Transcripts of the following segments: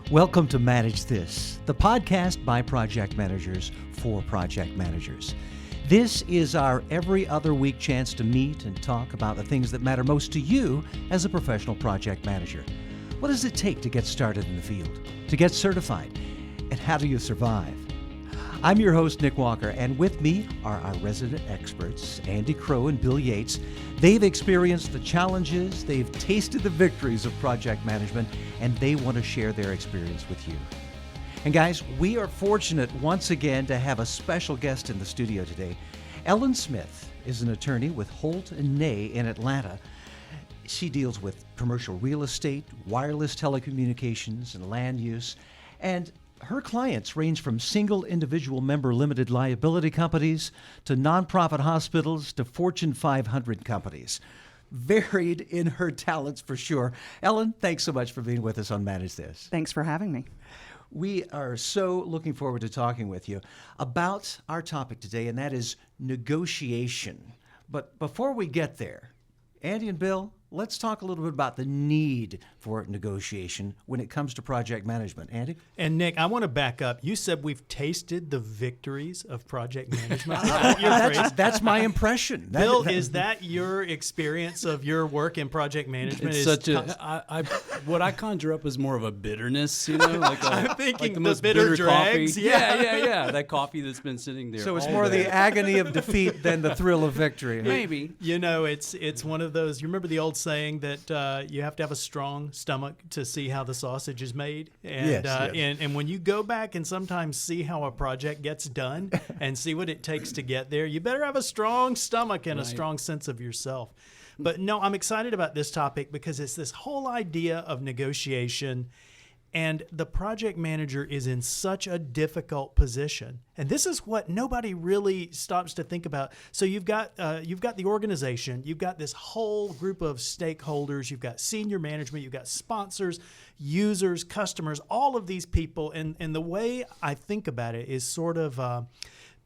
Welcome to Manage This, the podcast by project managers for project managers. This is our every other week chance to meet and talk about the things that matter most to you as a professional project manager. What does it take to get started in the field, to get certified, and how do you survive? I'm your host, Nick Walker, and with me are our resident experts, Andy Crowe and Bill Yates. They've experienced the challenges, they've tasted the victories of project management, and they want to share their experience with you. And guys, we are fortunate once again to have a special guest in the studio today. Ellen Smith is an attorney with Holt & Ney in Atlanta. She deals with commercial real estate, wireless telecommunications, and land use. And her clients range from single individual member limited liability companies to nonprofit hospitals to Fortune 500 companies. Varied in her talents for sure. Ellen, thanks so much for being with us on Manage This. Thanks for having me. We are so looking forward to talking with you about our topic today, and that is negotiation. But before we get there, Andy and Bill, let's talk a little bit about the need for negotiation when it comes to project management. Andy? And Nick, I want to back up. You said we've tasted the victories of project management. Is that your phrase? That's my impression. Bill, is that your experience of your work in project management? It's such what I conjure up is more of a bitterness, like I'm thinking like the the most bitter coffee. dregs. Yeah. That coffee that's been sitting there. So it's all more day. the agony of defeat than the thrill of victory. Maybe. It's one of those. You remember the old saying that you have to have a strong stomach to see how the sausage is made, and Yes. And when you go back and sometimes see how a project gets done and see what it takes to get there, you better have a strong stomach and a strong sense of yourself. But no, I'm excited about this topic because it's this whole idea of negotiation. And the project manager is in such a difficult position. And this is what nobody really stops to think about. So you've got the organization, you've got this whole group of stakeholders, you've got senior management, you've got sponsors, users, customers, all of these people. And the way I think about it is sort of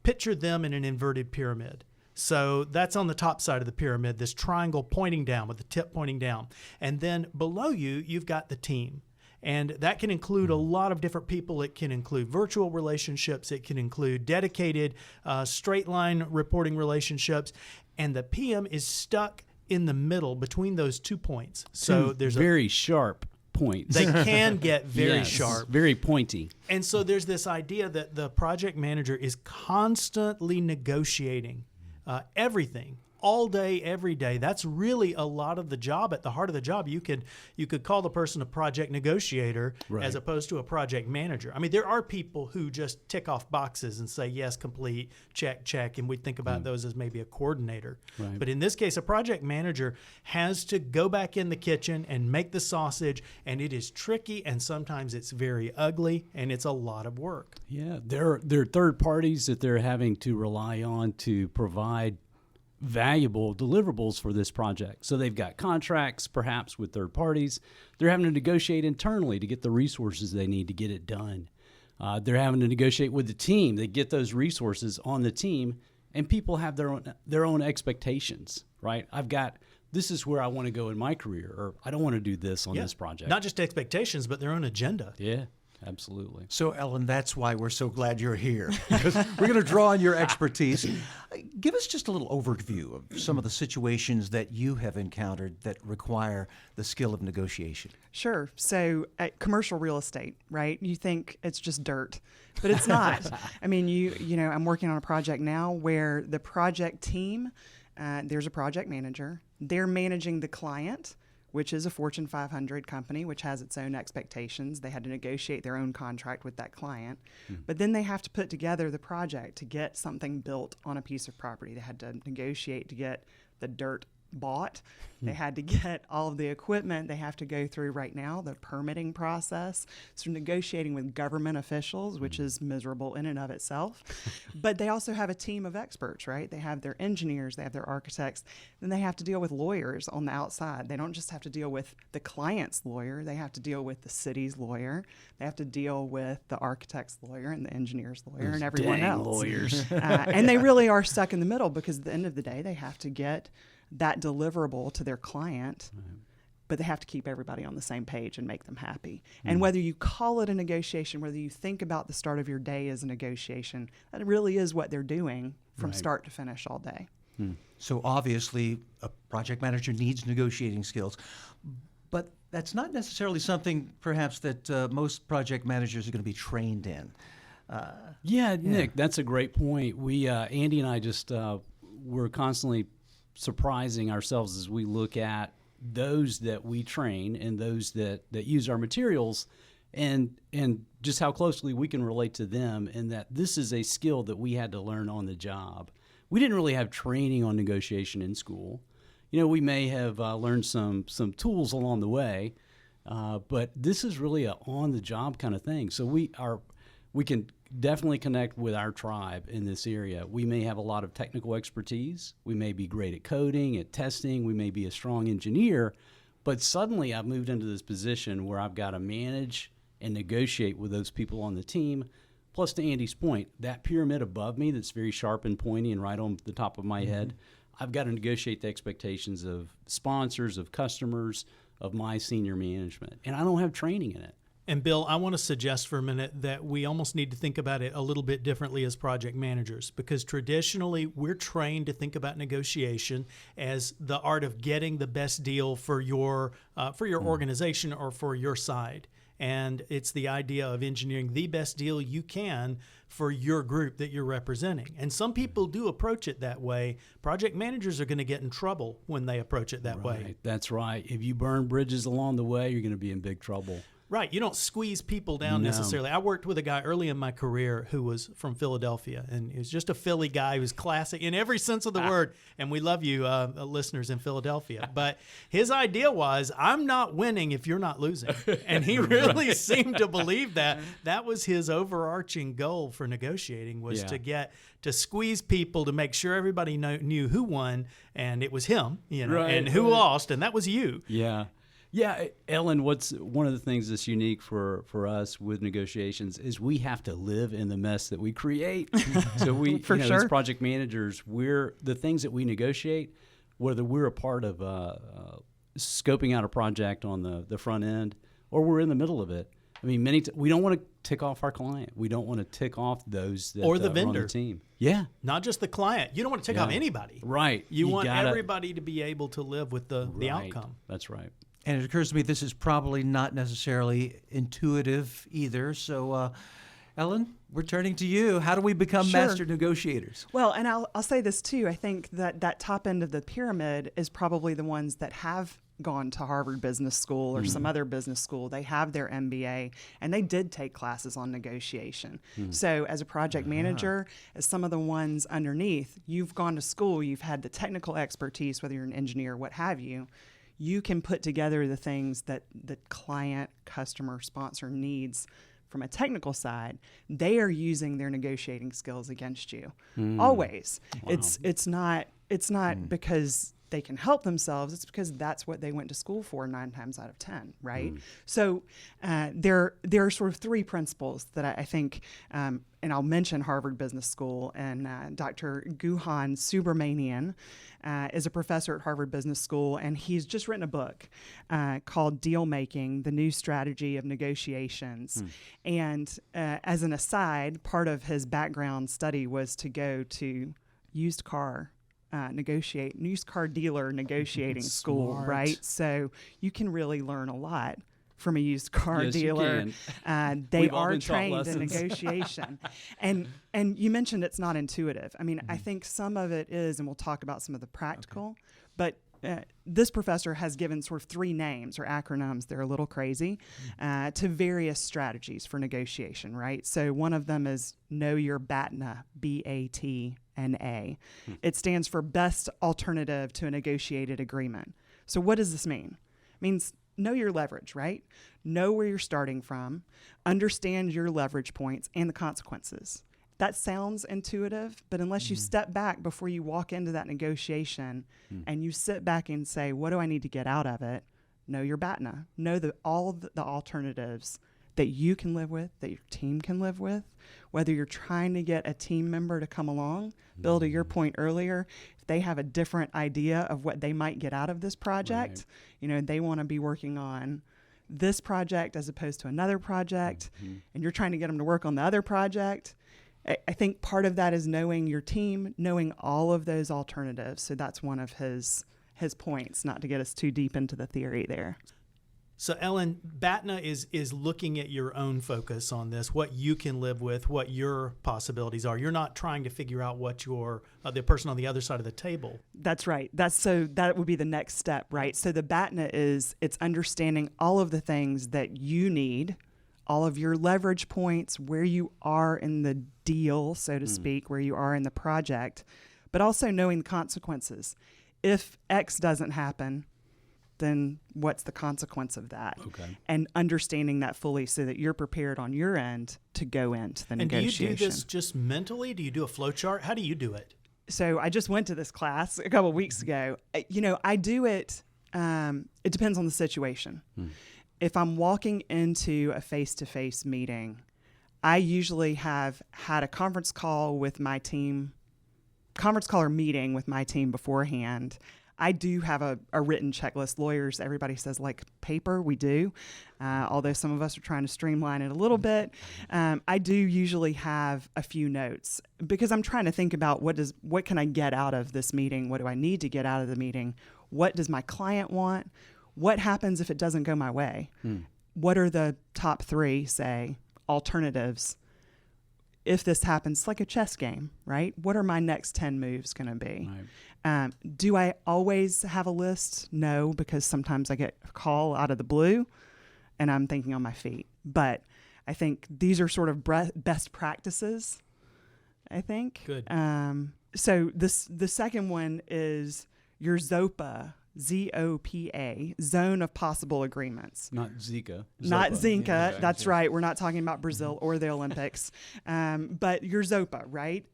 picture them in an inverted pyramid. So that's on the top side of the pyramid, this triangle pointing down with the tip pointing down. And then below you, you've got the team. And that can include a lot of different people. It can include virtual relationships. It can include dedicated straight line reporting relationships. And the PM is stuck in the middle between those 2 points. So there's very sharp points. They can get very Yes, sharp. Very pointy. And so there's this idea that the project manager is constantly negotiating everything. All day, every day. That's really a lot of the job. At the heart of the job, you could call the person a project negotiator as opposed to a project manager. I mean, there are people who just tick off boxes and say, yes, complete, check, and we think about those as maybe a coordinator. Right. But in this case, a project manager has to go back in the kitchen and make the sausage, and it is tricky, and sometimes it's very ugly, and it's a lot of work. Yeah, there are third parties that they're having to rely on to provide valuable deliverables for this project. So they've got contracts perhaps with third parties. They're having to negotiate internally to get the resources they need to get it done. They're having to negotiate with the team. They get those resources on the team, and people have their own expectations, right? This is where I want to go in my career, or I don't want to do this on this project. Not just expectations, but their own agenda. Yeah. Absolutely. So, Ellen, that's why we're so glad you're here, because we're going to draw on your expertise. Give us just a little overview of some of the situations that you have encountered that require the skill of negotiation. Sure. So at commercial real estate, right? You think it's just dirt, but it's not. I mean, I'm working on a project now where the project team, there's a project manager. They're managing the client, which is a Fortune 500 company, which has its own expectations. They had to negotiate their own contract with that client. But then they have to put together the project to get something built on a piece of property. They had to negotiate to get the dirt bought. They had to get all of the equipment. They have to go through right now the permitting process. So negotiating with government officials, which is miserable in and of itself. But they also have a team of experts, right? They have their engineers, they have their architects, then they have to deal with lawyers on the outside. They don't just have to deal with the client's lawyer, they have to deal with the city's lawyer, they have to deal with the architect's lawyer and the engineer's lawyer and everyone else. Lawyers. And they really are stuck in the middle because at the end of the day, they have to get that deliverable to their client. but they have to keep everybody on the same page and make them happy. And whether you call it a negotiation, whether you think about the start of your day as a negotiation, that really is what they're doing from start to finish all day. So obviously, a project manager needs negotiating skills, but that's not necessarily something perhaps that most project managers are going to be trained in. Nick, that's a great point. We, Andy and I just, we're constantly surprising ourselves as we look at those that we train and those that use our materials, and just how closely we can relate to them, and that this is a skill that we had to learn on the job. We didn't really have training on negotiation in school. We may have learned some tools along the way, but this is really a on-the-job kind of thing. So we can definitely connect with our tribe in this area. We may have a lot of technical expertise. We may be great at coding, at testing. We may be a strong engineer, but suddenly I've moved into this position where I've got to manage and negotiate with those people on the team. Plus, to Andy's point, that pyramid above me that's very sharp and pointy and right on the top of my head, I've got to negotiate the expectations of sponsors, of customers, of my senior management. And I don't have training in it. And Bill, I want to suggest for a minute that we almost need to think about it a little bit differently as project managers, because traditionally we're trained to think about negotiation as the art of getting the best deal for your organization or for your side. And it's the idea of engineering the best deal you can for your group that you're representing. And some people do approach it that way. Project managers are going to get in trouble when they approach it that way. That's right. If you burn bridges along the way, you're going to be in big trouble. Right. You don't squeeze people down necessarily. I worked with a guy early in my career who was from Philadelphia, and he was just a Philly guy. He was classic in every sense of the word. And we love you, listeners in Philadelphia. But his idea was, I'm not winning if you're not losing. And he really seemed to believe that. That was his overarching goal for negotiating, was to squeeze people to make sure everybody knew who won, and it was him, and who lost, and that was you. Yeah, Ellen, what's one of the things that's unique for us with negotiations is we have to live in the mess that we create. So we, as project managers, the things that we negotiate, whether we're a part of scoping out a project on the front end or we're in the middle of it. I mean, we don't want to tick off our client. We don't want to tick off those that or the are vendor on the team. Yeah, not just the client. You don't want to tick off anybody. Right. You want everybody to be able to live with the outcome. That's right. And it occurs to me this is probably not necessarily intuitive either. So, Ellen, we're turning to you. How do we become master negotiators? Well, and I'll say this too. I think that top end of the pyramid is probably the ones that have gone to Harvard Business School or some other business school. They have their MBA, and they did take classes on negotiation. So as a project manager, as some of the ones underneath, you've gone to school, you've had the technical expertise, whether you're an engineer, what have you. You can put together the things that the client, customer, sponsor needs from a technical side. They are using their negotiating skills against you. Always. Wow. It's not because they can help themselves. It's because that's what they went to school for 9 times out of 10, right? So there are sort of 3 principles that I think, and I'll mention Harvard Business School, and Dr. Guhan Subramanian is a professor at Harvard Business School, and he's just written a book called Deal Making, The New Strategy of Negotiations. And as an aside, part of his background study was to go to used car dealer negotiating school, right? So you can really learn a lot from a used car dealer. They are trained in negotiation. And you mentioned it's not intuitive. I mean, I think some of it is, and we'll talk about some of the practical, but this professor has given sort of 3 names or acronyms, they're a little crazy, to various strategies for negotiation, right? So one of them is Know Your BATNA, BATNA. It stands for Best Alternative to a Negotiated Agreement. So what does this mean? It means know your leverage, right? Know where you're starting from, understand your leverage points and the consequences. That sounds intuitive, but unless you step back before you walk into that negotiation and you sit back and say, what do I need to get out of it? Know your BATNA. Know all the alternatives that you can live with, that your team can live with, whether you're trying to get a team member to come along. Bill, to your point earlier, if they have a different idea of what they might get out of this project, they want to be working on this project as opposed to another project, and you're trying to get them to work on the other project. I think part of that is knowing your team, knowing all of those alternatives. So that's one of his points, not to get us too deep into the theory there. So Ellen, BATNA is looking at your own focus on this, what you can live with, what your possibilities are. You're not trying to figure out what the person on the other side of the table. That's right. That would be the next step, right? So the BATNA it's understanding all of the things that you need, all of your leverage points, where you are in the deal, so to speak, where you are in the project, but also knowing the consequences. If X doesn't happen, then what's the consequence of that? Okay. And understanding that fully so that you're prepared on your end to go into the negotiation. And do you do this just mentally? Do you do a flow chart? How do you do it? So I just went to this class a couple of weeks ago. I do it, it depends on the situation. If I'm walking into a face-to-face meeting, I usually have had a conference call or meeting with my team beforehand. I do have a written checklist. Lawyers, everybody says like paper. We do, although some of us are trying to streamline it a little bit. I do usually have a few notes because I'm trying to think about what can I get out of this meeting? What do I need to get out of the meeting? What does my client want? What happens if it doesn't go my way? What are the top 3, say, alternatives? If this happens, it's like a chess game, right? What are my next 10 moves going to be? Right. Do I always have a list? No, because sometimes I get a call out of the blue and I'm thinking on my feet. But I think these are sort of best practices, I think. Good. So the second one is your ZOPA, ZOPA, Zone of Possible Agreements. Not Zika. Not Zopa. Zinka. Yeah, That's right. We're not talking about Brazil or the Olympics. But your ZOPA, right?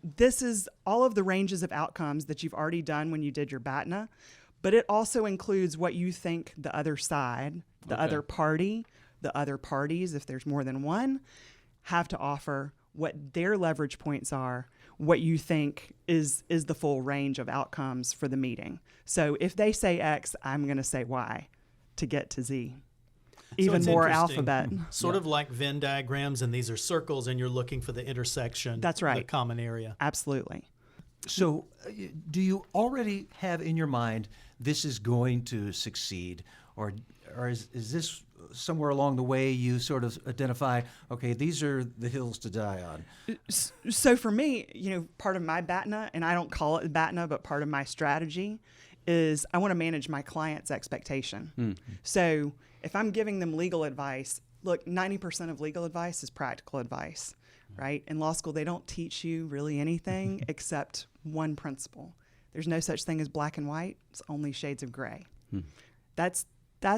This is all of the ranges of outcomes that you've already done when you did your BATNA, but it also includes what you think the other side, the other party, the other parties, if there's more than one, have to offer, what their leverage points are, what you think is the full range of outcomes for the meeting. So if they say X, I'm going to say Y to get to Z. Even more alphabet. Sort of like Venn diagrams, and these are circles, and you're looking for the intersection. That's right. The common area. Absolutely. So do you already have in your mind this is going to succeed, or is this somewhere along the way you sort of identify, okay, these are the hills to die on? So for me, part of my BATNA, and I don't call it BATNA, but part of my strategy is I want to manage my client's expectation. Mm-hmm. So if I'm giving them legal advice, look, 90% of legal advice is practical advice, right? In law school, they don't teach you really anything except one principle. There's no such thing as black and white. It's only shades of gray. That's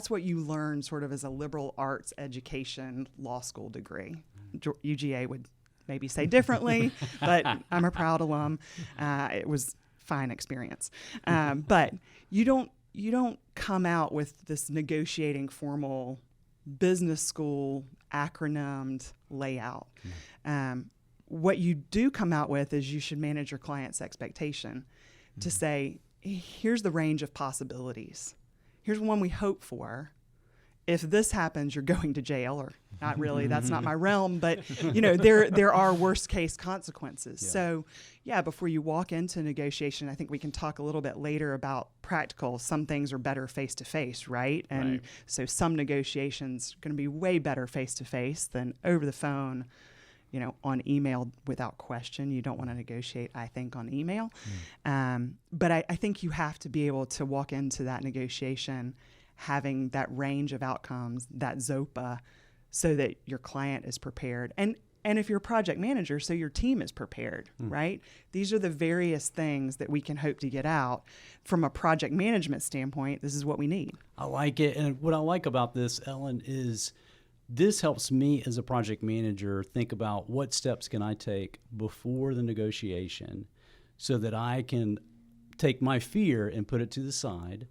what you learn sort of as a liberal arts education law school degree. UGA would maybe say differently, but I'm a proud alum. It was fine experience. But you don't come out with this negotiating formal business school acronymed layout. What you do come out with is you should manage your client's expectation to say, here's the range of possibilities. Here's one we hope for. If this happens, you're going to jail, or not really, that's not my realm, but there are worst case consequences. Yeah. So before you walk into negotiation, I think we can talk a little bit later about practical. Some things are better face to face, right? And so some negotiations are going to be way better face to face than over the phone, on email without question. You don't want to negotiate, I think, on email. But I think you have to be able to walk into that negotiation having that range of outcomes, that ZOPA, so that your client is prepared. And if you're a project manager, so your team is prepared, right? These are the various things that we can hope to get out. From a project management standpoint, this is what we need. I like it. And what I like about this, Ellen, is this helps me as a project manager think about what steps can I take before the negotiation so that I can take my fear and put it to the side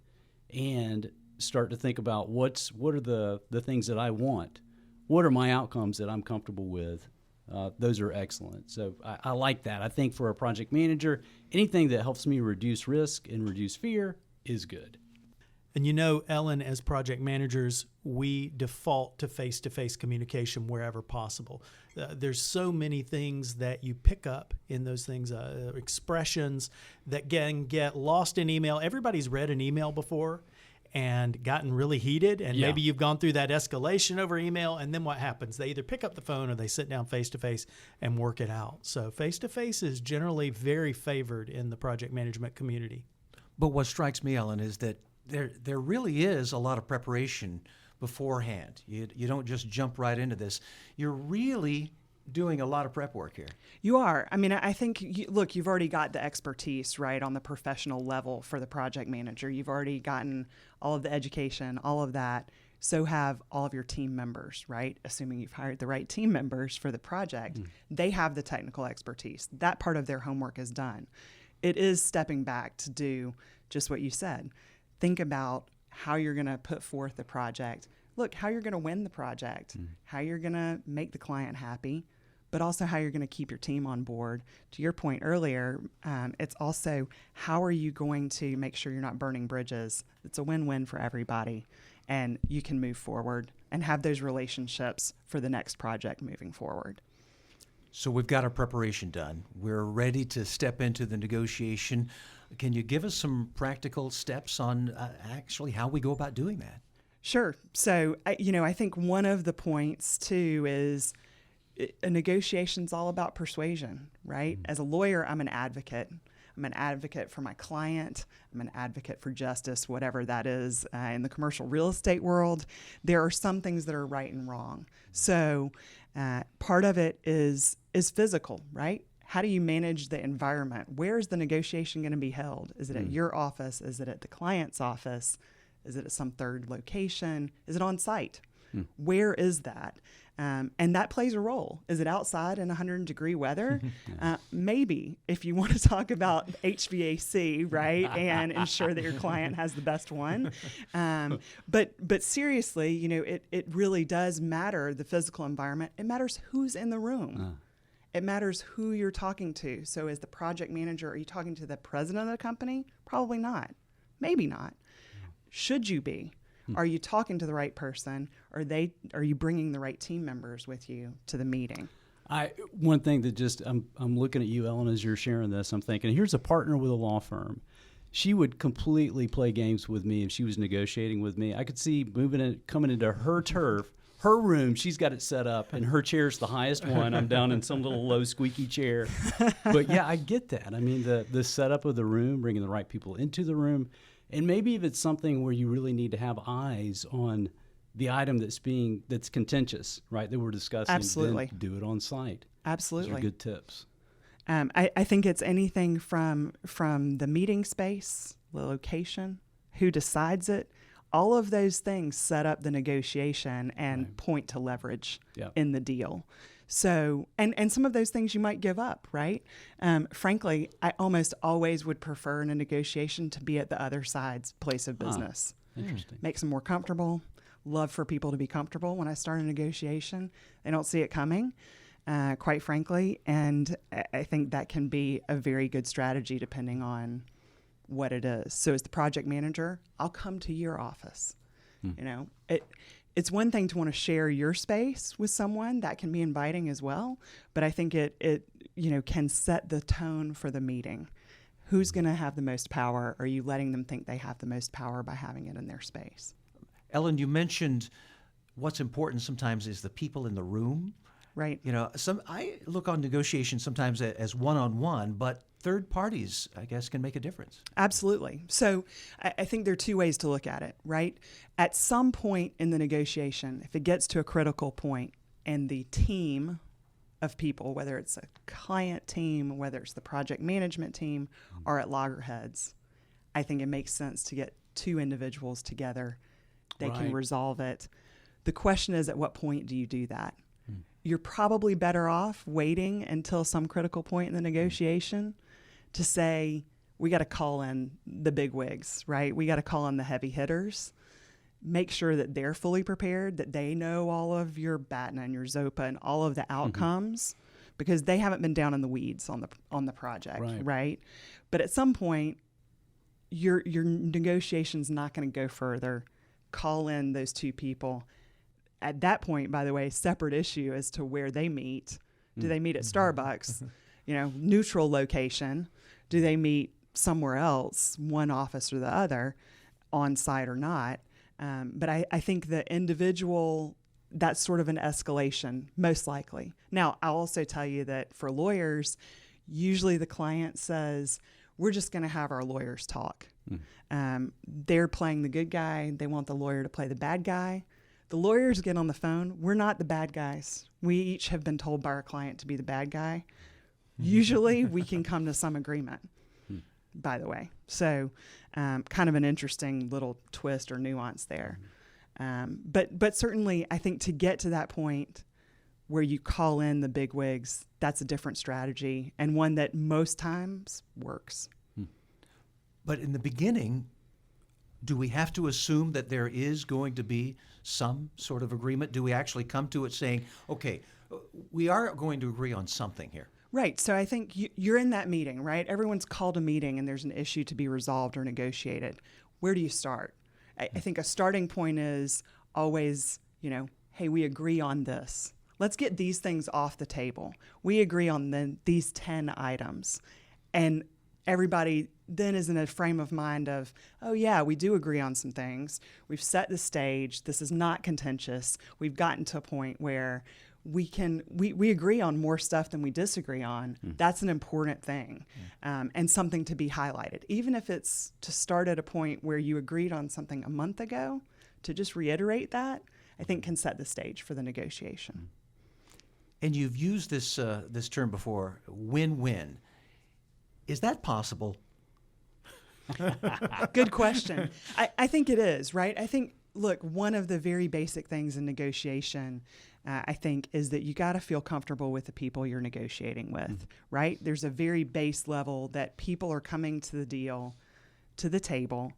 and start to think about what are the things that I want. what are my outcomes that I'm comfortable with? Those are excellent. So I like that. I think for a project manager, anything that helps me reduce risk and reduce fear is good. And you know, Ellen, as project managers, we default to face-to-face communication wherever possible. There's so many things that you pick up in those things, expressions that can get lost in email. Everybody's read an email before and gotten really heated, and maybe you've gone through that escalation over email, and then what happens? They either pick up the phone or they sit down face-to-face and work it out. So face-to-face is generally very favored in the project management community. But what strikes me, Ellen, is that there really is a lot of preparation beforehand. You don't just jump right into this. You're really doing a lot of prep work here. You are. I mean, I think, look, you've already got the expertise, right, on the professional level for the project manager. You've already gotten all of the education, all of that. So have all of your team members, right? Assuming you've hired the right team members for the project, they have the technical expertise. That part of their homework is done. It is stepping back to do just what you said. Think about how you're going to put forth the project. Look, how you're going to win the project, how you're going to make the client happy, but also how you're going to keep your team on board. To your point earlier, it's also how are you going to make sure you're not burning bridges? It's a win-win for everybody, and you can move forward and have those relationships for the next project moving forward. So we've got our preparation done. We're ready to step into the negotiation. Can you give us some practical steps on actually how we go about doing that? Sure. So, I think one of the points, too, is a negotiation's all about persuasion, right? As a lawyer, I'm an advocate. I'm an advocate for my client. I'm an advocate for justice, whatever that is. In the commercial real estate world, there are some things that are right and wrong. So part of it is physical, right? How do you manage the environment? Where is the negotiation going to be held? Is it at your office? Is it at the client's office? Is it at some third location? Is it on site? Where is that? And that plays a role. Is it outside in 100-degree weather? Maybe, if you want to talk about HVAC, right, and ensure that your client has the best one. But seriously, it really does matter, the physical environment. It matters who's in the room. It matters who you're talking to. So as the project manager, are you talking to the president of the company? Probably not. Maybe not. Should you be? Are you talking to the right person? Are you bringing the right team members with you to the meeting? One thing that I'm looking at you, Ellen, as you're sharing this, I'm thinking, here's a partner with a law firm. She would completely play games with me if she was negotiating with me. I could see coming into her turf, her room, she's got it set up, and her chair's the highest one. I'm down in some little low squeaky chair. But yeah, I get that. I mean, the setup of the room, bringing the right people into the room, and maybe if it's something where you really need to have eyes on the item that's contentious, right, that we're discussing, absolutely, then do it on site. Absolutely. Those are good tips. I think it's anything from the meeting space, the location, who decides it. All of those things set up the negotiation and point to leverage in the deal. So, and some of those things you might give up, right? Frankly, I almost always would prefer in a negotiation to be at the other side's place of business. Interesting. Makes them more comfortable. Love for people to be comfortable when I start a negotiation. They don't see it coming, quite frankly. And I think that can be a very good strategy depending on what it is. So as the project manager, I'll come to your office. It's one thing to want to share your space with someone. That can be inviting as well. But I think it can set the tone for the meeting. Who's going to have the most power? Are you letting them think they have the most power by having it in their space? Ellen, you mentioned what's important sometimes is the people in the room. Right. I look on negotiations sometimes as one-on-one, but third parties, I guess, can make a difference. Absolutely. So I think there are two ways to look at it, right? At some point in the negotiation, if it gets to a critical point and the team of people, whether it's a client team, whether it's the project management team, are at loggerheads, I think it makes sense to get two individuals together. They can resolve it. The question is, at what point do you do that? You're probably better off waiting until some critical point in the negotiation to say, we got to call in the big wigs, right? We got to call in the heavy hitters make sure that they're fully prepared, that they know all of your BATNA and your ZOPA and all of the outcomes, because they haven't been down in the weeds on the project, right? But at some point, your negotiation's not going to go further. Call in those two people. At that point, by the way, separate issue as to where they meet. Do they meet at Starbucks, neutral location? Do they meet somewhere else, one office or the other, on site or not? But I think the individual, that's sort of an escalation, most likely. Now, I'll also tell you that for lawyers, usually the client says, we're just going to have our lawyers talk. They're playing the good guy. They want the lawyer to play the bad guy. The lawyers get on the phone. We're not the bad guys. We each have been told by our client to be the bad guy. Usually we can come to some agreement, by the way. So kind of an interesting little twist or nuance there. But certainly I think to get to that point where you call in the bigwigs, that's a different strategy and one that most times works. But in the beginning, do we have to assume that there is going to be some sort of agreement? Do we actually come to it saying, okay, we are going to agree on something here? Right. So I think you're in that meeting, right? Everyone's called a meeting and there's an issue to be resolved or negotiated. Where do you start? I think a starting point is always, hey, we agree on this. Let's get these things off the table. We agree on these 10 items. And everybody then is in a frame of mind of, oh yeah, we do agree on some things. We've set the stage. This is not contentious. We've gotten to a point where we agree on more stuff than we disagree on. That's an important thing, and something to be highlighted. Even if it's to start at a point where you agreed on something a month ago, to just reiterate that, I think can set the stage for the negotiation. And you've used this term before, win-win. Is that possible? Good question. I think it is, right? I think, look, one of the very basic things in negotiation, I think, is that you got to feel comfortable with the people you're negotiating with, right? There's a very base level that people are coming to the table.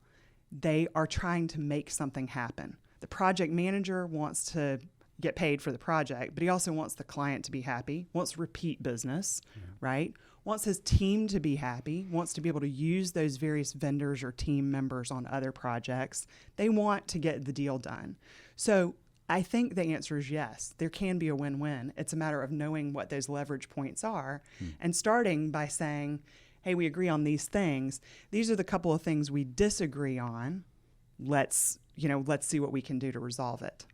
They are trying to make something happen. The project manager wants to get paid for the project, but he also wants the client to be happy, wants repeat business, right? Wants his team to be happy, wants to be able to use those various vendors or team members on other projects. They want to get the deal done. So I think the answer is yes, there can be a win-win. It's a matter of knowing what those leverage points are and starting by saying, hey, we agree on these things. These are the couple of things we disagree on. Let's see what we can do to resolve it.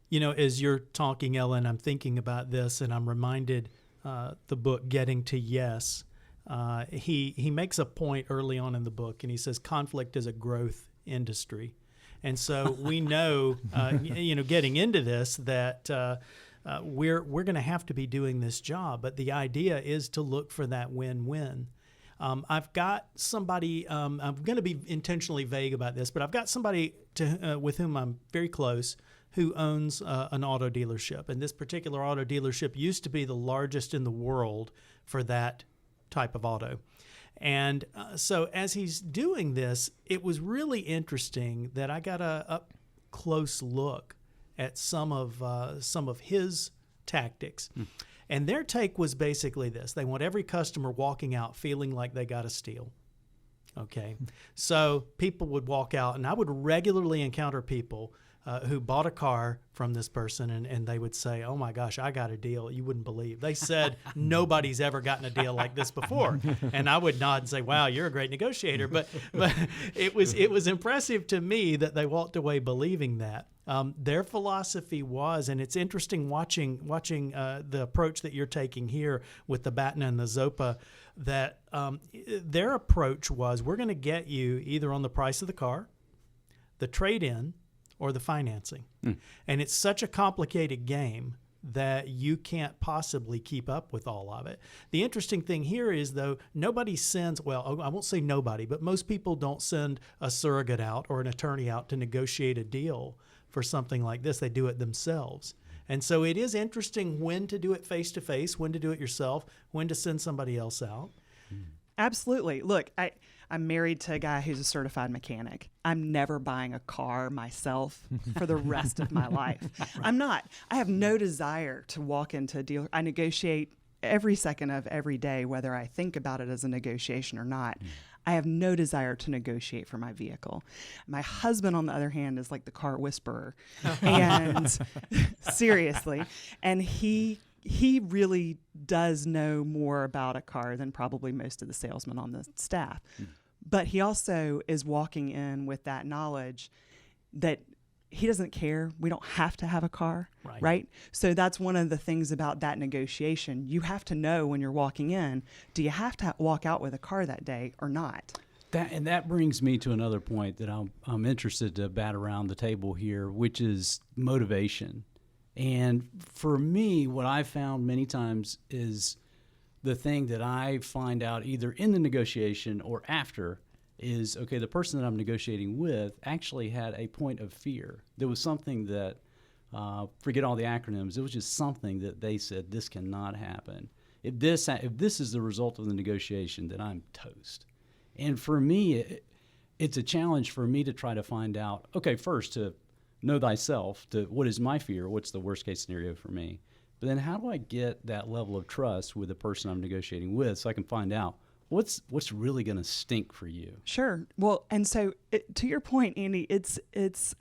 As you're talking, Ellen, I'm thinking about this and I'm reminded the book Getting to Yes. He makes a point early on in the book and he says conflict is a growth industry. And so we know, getting into this that we're going to have to be doing this job. But the idea is to look for that win-win. I've got somebody, I'm going to be intentionally vague about this, but I've got somebody with whom I'm very close who owns an auto dealership. And this particular auto dealership used to be the largest in the world for that type of auto. And so as he's doing this, it was really interesting that I got a up close look at some of his tactics. And their take was basically this. They want every customer walking out feeling like they got a steal. Okay. So people would walk out, and I would regularly encounter people who bought a car from this person, and they would say, oh my gosh, I got a deal you wouldn't believe. They said nobody's ever gotten a deal like this before. And I would nod and say, wow, you're a great negotiator. But it was impressive to me that they walked away believing that. Their philosophy was, and it's interesting watching the approach that you're taking here with the BATNA and the ZOPA, that their approach was, we're going to get you either on the price of the car, the trade-in, or the financing. And it's such a complicated game that you can't possibly keep up with all of it. The interesting thing here is, though, nobody sends, well, I won't say nobody, but most people don't send a surrogate out or an attorney out to negotiate a deal for something like this. They do it themselves. And so it is interesting when to do it face-to-face, when to do it yourself, when to send somebody else out. Absolutely. Look, I'm married to a guy who's a certified mechanic. I'm never buying a car myself for the rest of my life. I'm not. I have no desire to walk into a dealer. I negotiate every second of every day, whether I think about it as a negotiation or not. I have no desire to negotiate for my vehicle. My husband, on the other hand, is like the car whisperer. And seriously. And he really does know more about a car than probably most of the salesmen on the staff. But he also is walking in with that knowledge that he doesn't care. We don't have to have a car, right? So that's one of the things about that negotiation. You have to know when you're walking in, do you have to walk out with a car that day or not? That brings me to another point that I'm interested to bat around the table here, which is motivation. And for me, what I found many times is the thing that I find out either in the negotiation or after is, okay, the person that I'm negotiating with actually had a point of fear. There was something that, forget all the acronyms, it was just something that they said, this cannot happen. If this is the result of the negotiation, then I'm toast. And for me, it's a challenge for me to try to find out, okay, first to know thyself, to what is my fear, what's the worst case scenario for me. But then how do I get that level of trust with the person I'm negotiating with so I can find out what's really going to stink for you? Sure. Well, and so to your point, Andy, it's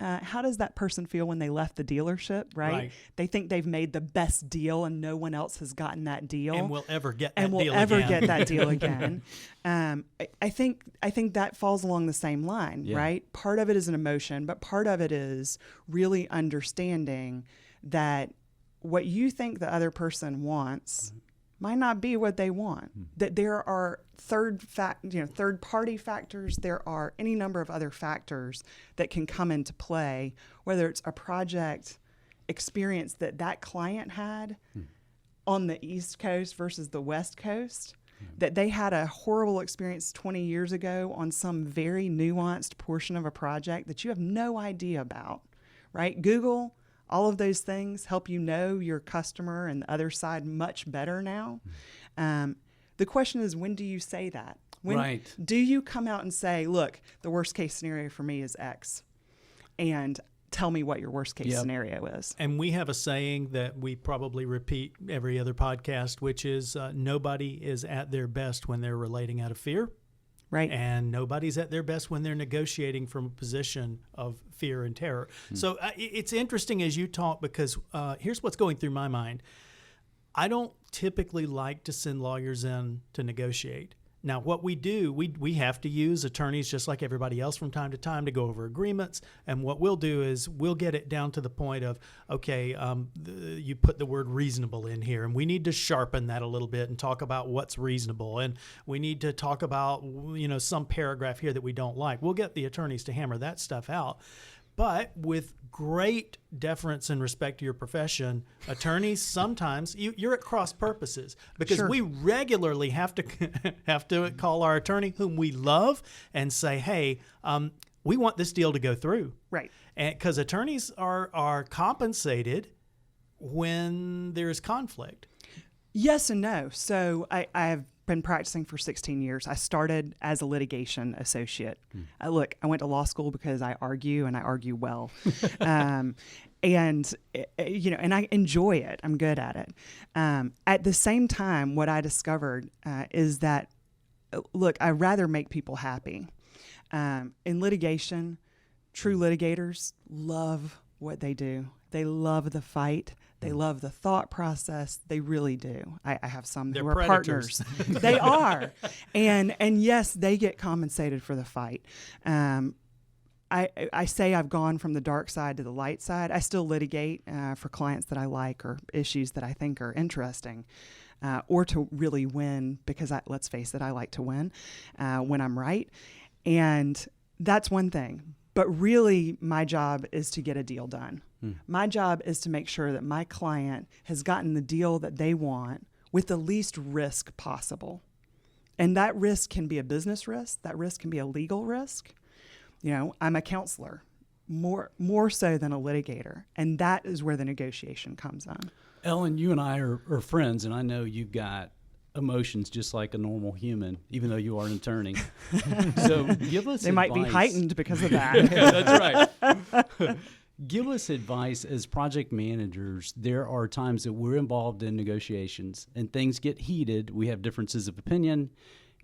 how does that person feel when they left the dealership, right? They think they've made the best deal and no one else has gotten that deal. And will ever get that and will deal ever again. get that deal again. I think that falls along the same line, right? Part of it is an emotion, but part of it is really understanding that what you think the other person wants might not be what they want. That there are third-party factors. There are any number of other factors that can come into play, whether it's a project experience that client had on the East Coast versus the West Coast, that they had a horrible experience 20 years ago on some very nuanced portion of a project that you have no idea about, right? Google, all of those things help you know your customer and the other side much better now. The question is, when do you say that? When do you come out and say, look, the worst case scenario for me is X, and tell me what your worst case scenario is? And we have a saying that we probably repeat every other podcast, which is nobody is at their best when they're relating out of fear. Right. And nobody's at their best when they're negotiating from a position of fear and terror. So it's interesting as you talk, because here's what's going through my mind. I don't typically like to send lawyers in to negotiate. Now, what we do, we have to use attorneys just like everybody else from time to time to go over agreements. And what we'll do is we'll get it down to the point of, okay, you put the word reasonable in here, and we need to sharpen that a little bit and talk about what's reasonable. And we need to talk about, some paragraph here that we don't like. We'll get the attorneys to hammer that stuff out. But with great deference and respect to your profession, attorneys, sometimes you're at cross purposes, because we regularly have to call our attorney, whom we love, and say, hey, we want this deal to go through. Right. And because attorneys are compensated when there's conflict. Yes and no. So I have been practicing for 16 years. I started as a litigation associate. Look, I went to law school because I argue, and I argue well. And I enjoy it. I'm good at it. At the same time, what I discovered is that, look, I'd rather make people happy. In litigation, true litigators love what they do. They love the fight. They love the thought process. They really do. I have some who are predators. partners. They are. And yes, they get compensated for the fight. I say I've gone from the dark side to the light side. I still litigate for clients that I like, or issues that I think are interesting, or to really win, because let's face it, I like to win when I'm right. And that's one thing. But really, my job is to get a deal done. My job is to make sure that my client has gotten the deal that they want with the least risk possible. And that risk can be a business risk. That risk can be a legal risk. I'm a counselor, more so than a litigator. And that is where the negotiation comes in. Ellen, you and I are friends, and I know you've got emotions just like a normal human, even though you are an attorney. So give us They might be advice. heightened because of that. Yeah, that's right. Give us advice as project managers. There are times that we're involved in negotiations and things get heated. We have differences of opinion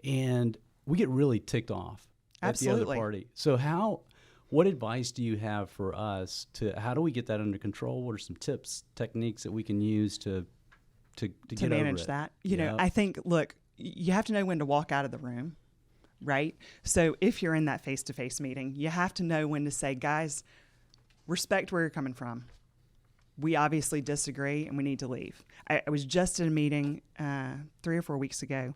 and we get really ticked off at the other Absolutely. party. So what advice do you have for us how do we get that under control? What are some tips, techniques that we can use to get manage over it? that? You know, I think, look, you have to know when to walk out of the room, right? So if you're in that face-to-face meeting, you have to know when to say, guys, respect where you're coming from. We obviously disagree and we need to leave. I was just in a meeting 3 or 4 weeks ago,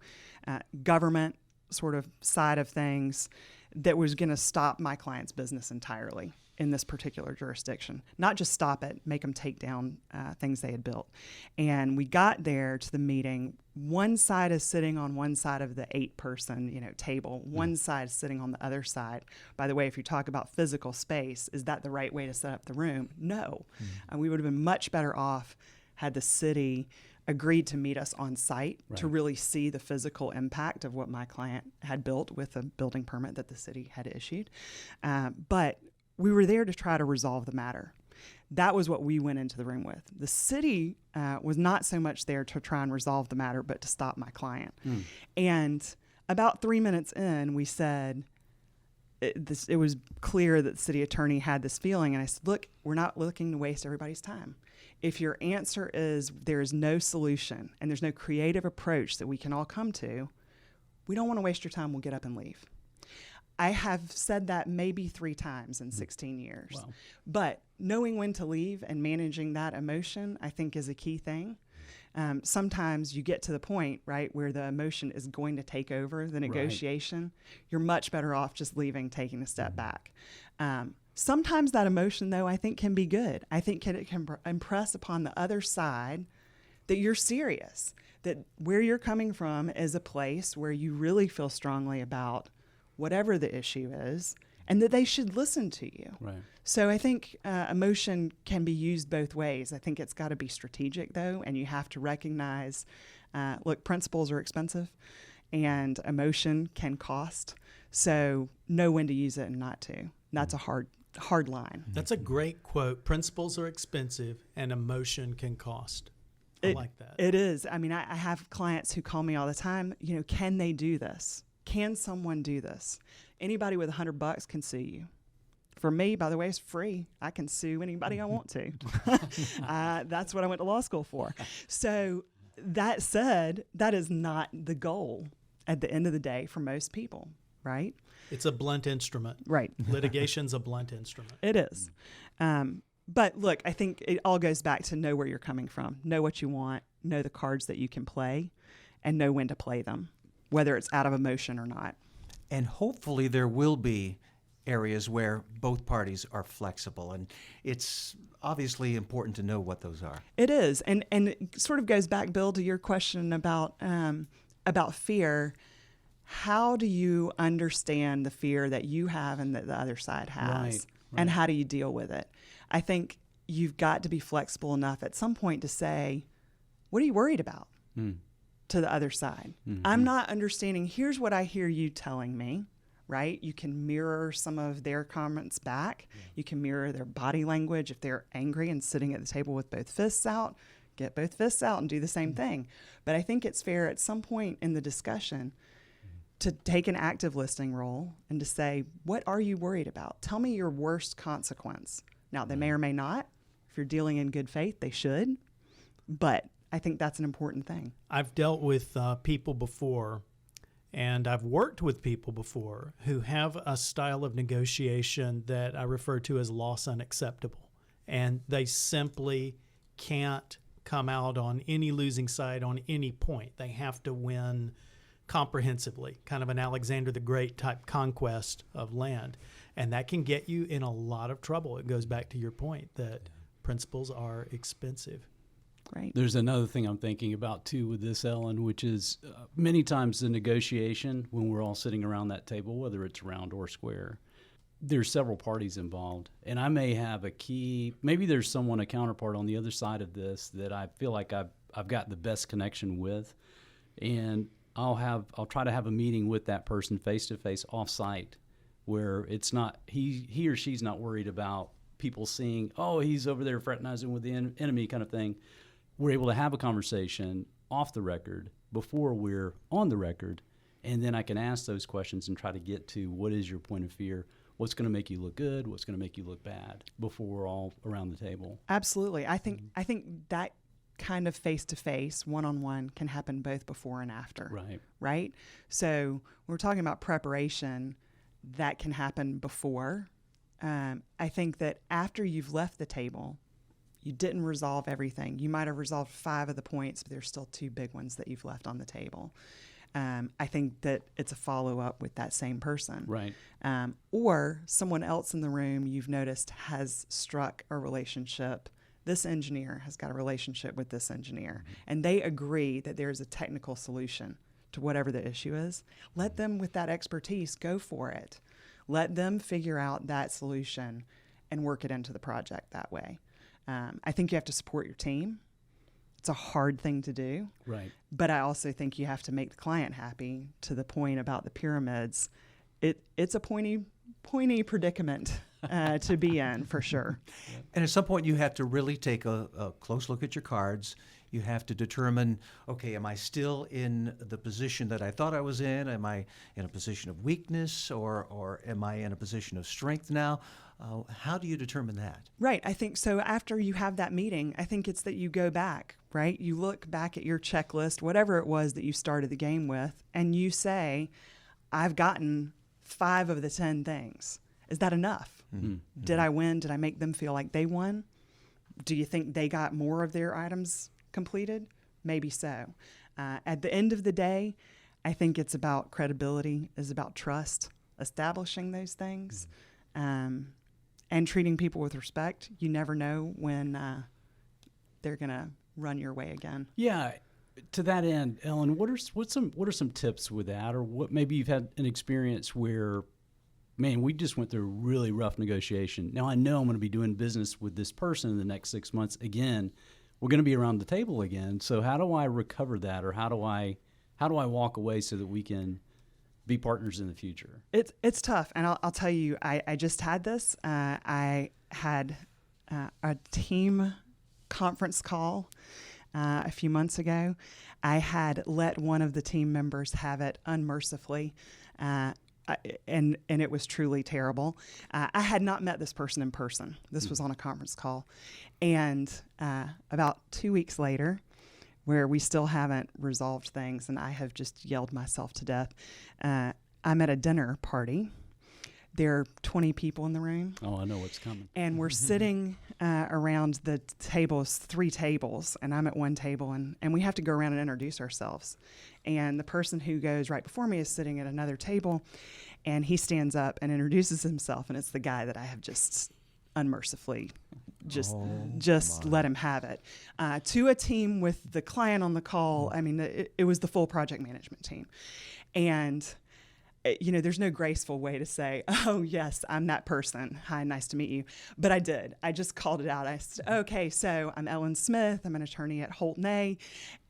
government sort of side of things, that was going to stop my client's business entirely in this particular jurisdiction. Not just stop it, make them take down things they had built. And we got there to the meeting. One side is sitting on one side of the 8-person, table. One side is sitting on the other side. By the way, if you talk about physical space, is that the right way to set up the room? No. We would have been much better off had the city agreed to meet us on site to really see the physical impact of what my client had built with a building permit that the city had issued. But we were there to try to resolve the matter. That was what we went into the room with. The city was not so much there to try and resolve the matter, but to stop my client. And about 3 minutes in, we said, it was clear that the city attorney had this feeling. And I said, look, we're not looking to waste everybody's time. If your answer is there is no solution and there's no creative approach that we can all come to, we don't want to waste your time. We'll get up and leave. I have said that maybe 3 times in 16 years. Wow. But knowing when to leave and managing that emotion, I think, is a key thing. Sometimes you get to the point, right, where the emotion is going to take over the negotiation. You're much better off just leaving, taking a step back. Sometimes that emotion, though, I think can be good. I think it can impress upon the other side that you're serious, that where you're coming from is a place where you really feel strongly about whatever the issue is, and that they should listen to you. Right. So I think emotion can be used both ways. I think it's got to be strategic, though, and you have to recognize, look, principles are expensive, and emotion can cost. So know when to use it and not to. That's a hard line. That's a great quote. Principles are expensive and emotion can cost. I like that. It is. I mean, I have clients who call me all the time, can they do this? Can someone do this? Anybody with $100 can sue you. For me, by the way, it's free. I can sue anybody I want to. That's what I went to law school for. So that said, that is not the goal at the end of the day for most people, right? It's a blunt instrument. Right. Litigation's a blunt instrument. It is. But look, I think it all goes back to know where you're coming from, know what you want, know the cards that you can play, and know when to play them, whether it's out of emotion or not. And hopefully there will be areas where both parties are flexible. And it's obviously important to know what those are. It is. And it sort of goes back, Bill, to your question about fear. How do you understand the fear that you have and that the other side has? Right. And how do you deal with it? I think you've got to be flexible enough at some point to say, what are you worried about? To the other side. I'm not understanding. Here's what I hear you telling me, right? You can mirror some of their comments back. You can mirror their body language. If they're angry and sitting at the table with both fists out, get both fists out and do the same thing. But I think it's fair at some point in the discussion to take an active listening role and to say, what are you worried about? Tell me your worst consequence. Now, they may or may not. If you're dealing in good faith, they should. But I think that's an important thing. I've dealt with people before, and I've worked with people before who have a style of negotiation that I refer to as loss unacceptable. And they simply can't come out on any losing side on any point. They have to win comprehensively, kind of an Alexander the Great type conquest of land. And that can get you in a lot of trouble. It goes back to your point that principles are expensive. Right. There's another thing I'm thinking about too with this, Ellen, which is many times the negotiation when we're all sitting around that table, whether it's round or square, there's several parties involved. And I may have maybe there's a counterpart on the other side of this that I feel like I've got the best connection with. and I'll try to have a meeting with that person face to face off site, where it's not he or she's not worried about people seeing, oh, he's over there fraternizing with the enemy kind of thing. We're able to have a conversation off the record before we're on the record, and then I can ask those questions and try to get to what is your point of fear, what's going to make you look good, what's going to make you look bad before we're all around the table. Absolutely. I think that kind of face-to-face, one-on-one can happen both before and after. Right? So when we're talking about preparation, that can happen before. I think that after you've left the table, you didn't resolve everything. You might have resolved 5 of the points, but there's still 2 big ones that you've left on the table. I think that it's a follow-up with that same person. Right. Or someone else in the room you've noticed has struck a relationship. This engineer has got a relationship with this engineer, and they agree that there's a technical solution to whatever the issue is. Let them, with that expertise, go for it. Let them figure out that solution and work it into the project that way. I think you have to support your team. It's a hard thing to do. Right. But I also think you have to make the client happy. To the point about the pyramids, it's a pointy predicament to be in, for sure. And at some point, you have to really take a close look at your cards. You have to determine, okay, am I still in the position that I thought I was in? Am I in a position of weakness, or am I in a position of strength now? How do you determine that? Right. I think so. After you have that meeting, I think it's that you go back, right? You look back at your checklist, whatever it was that you started the game with, and you say, I've gotten 5 of the 10 things. Is that enough? Mm-hmm. Did I win? Did I make them feel like they won? Do you think they got more of their items completed? Maybe so. At the end of the day, I think it's about credibility, it's about trust, establishing those things, and treating people with respect. You never know when they're going to run your way again. Yeah. To that end, Ellen, what are some tips with that, or what maybe you've had an experience where, man, we just went through a really rough negotiation. Now I know I'm going to be doing business with this person in the next 6 months again. We're going to be around the table again. So how do I recover that, or how do I walk away so that we can be partners in the future? It's tough, and I'll tell you, I just had this. I had a team conference call a few months ago. I had let one of the team members have it unmercifully, and it was truly terrible. I had not met this person in person. This was on a conference call, and about 2 weeks later, where we still haven't resolved things, and I have just yelled myself to death. I'm at a dinner party. There are 20 people in the room. Oh, I know what's coming. And we're sitting around the tables, 3 tables, and I'm at one table, and we have to go around and introduce ourselves. And the person who goes right before me is sitting at another table, and he stands up and introduces himself, and it's the guy that I have just unmercifully just let him have it. To a team with the client on the call, I mean, it was the full project management team. And there's no graceful way to say, oh, yes, I'm that person. Hi, nice to meet you. But I did. I just called it out. I said, okay, so I'm Ellen Smith. I'm an attorney at Holt & A.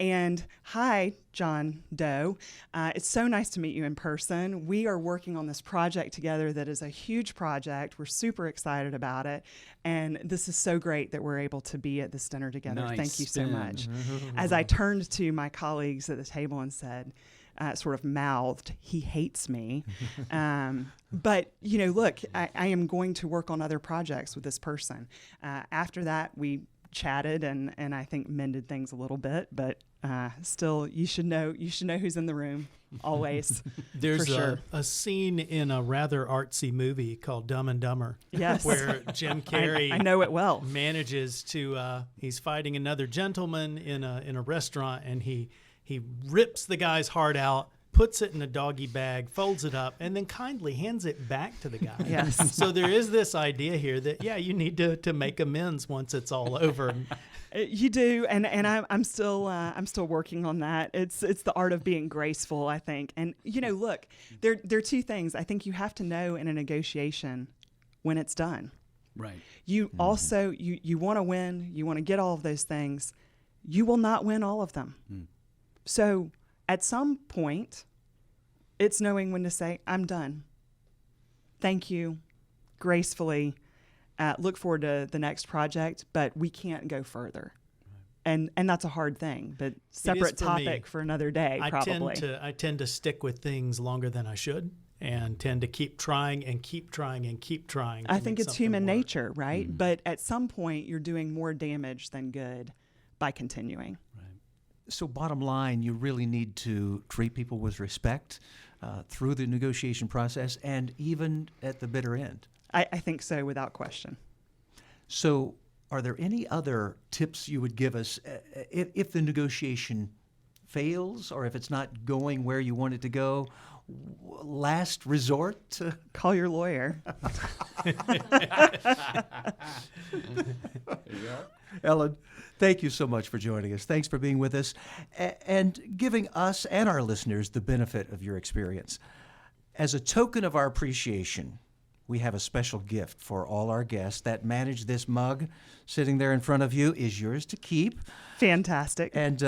And hi, John Doe. It's so nice to meet you in person. We are working on this project together that is a huge project. We're super excited about it. And this is so great that we're able to be at this dinner together. Nice Thank you so spin. much. As I turned to my colleagues at the table and said, sort of mouthed, he hates me. But, look, I am going to work on other projects with this person. After that, we chatted and I think mended things a little bit, but still, you should know who's in the room always. There's for sure. a scene in a rather artsy movie called Dumb and Dumber. Yes. Where Jim Carrey I know it well. manages to he's fighting another gentleman in a restaurant, and he rips the guy's heart out, puts it in a doggy bag, folds it up, and then kindly hands it back to the guy. Yes. So there is this idea here that, you need to make amends once it's all over. You do, and I'm still working on that. It's the art of being graceful, I think. And look, there are 2 things I think you have to know in a negotiation when it's done. Right. You also you want to win. You want to get all of those things. You will not win all of them. So At some point, it's knowing when to say, I'm done. Thank you, gracefully. Look forward to the next project, but we can't go further. And that's a hard thing, but separate topic for another day, probably. I tend to stick with things longer than I should and tend to keep trying and keep trying and keep trying. I think it's human nature, right? But at some point, you're doing more damage than good by continuing. So bottom line, you really need to treat people with respect through the negotiation process and even at the bitter end. I think so, without question. So are there any other tips you would give us if the negotiation fails or if it's not going where you want it to go? Last resort? Call your lawyer. Ellen, thank you so much for joining us. Thanks for being with us and giving us and our listeners the benefit of your experience. As a token of our appreciation, we have a special gift for all our guests. That Manage This mug sitting there in front of you is yours to keep. Fantastic. And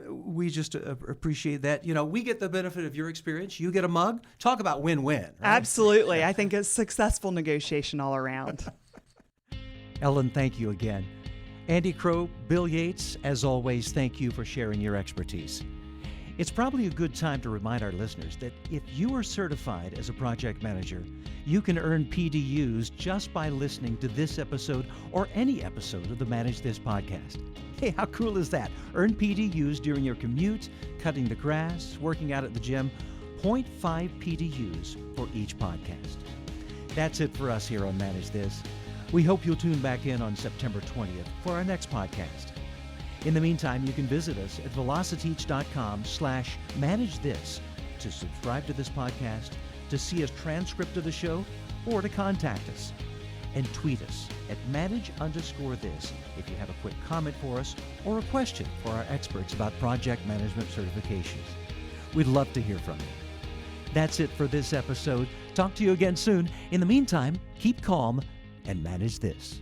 we just appreciate that. You know, we get the benefit of your experience. You get a mug. Talk about win-win. Right? Absolutely. I think it's successful negotiation all around. Ellen, thank you again. Andy Crowe, Bill Yates, as always, thank you for sharing your expertise. It's probably a good time to remind our listeners that if you are certified as a project manager, you can earn PDUs just by listening to this episode or any episode of the Manage This podcast. Hey, how cool is that? Earn PDUs during your commute, cutting the grass, working out at the gym. 0.5 PDUs for each podcast. That's it for us here on Manage This. We hope you'll tune back in on September 20th for our next podcast. In the meantime, you can visit us at velociteach.com/managethis to subscribe to this podcast, to see a transcript of the show, or to contact us. And tweet us at manage_this if you have a quick comment for us or a question for our experts about project management certifications. We'd love to hear from you. That's it for this episode. Talk to you again soon. In the meantime, keep calm and manage this.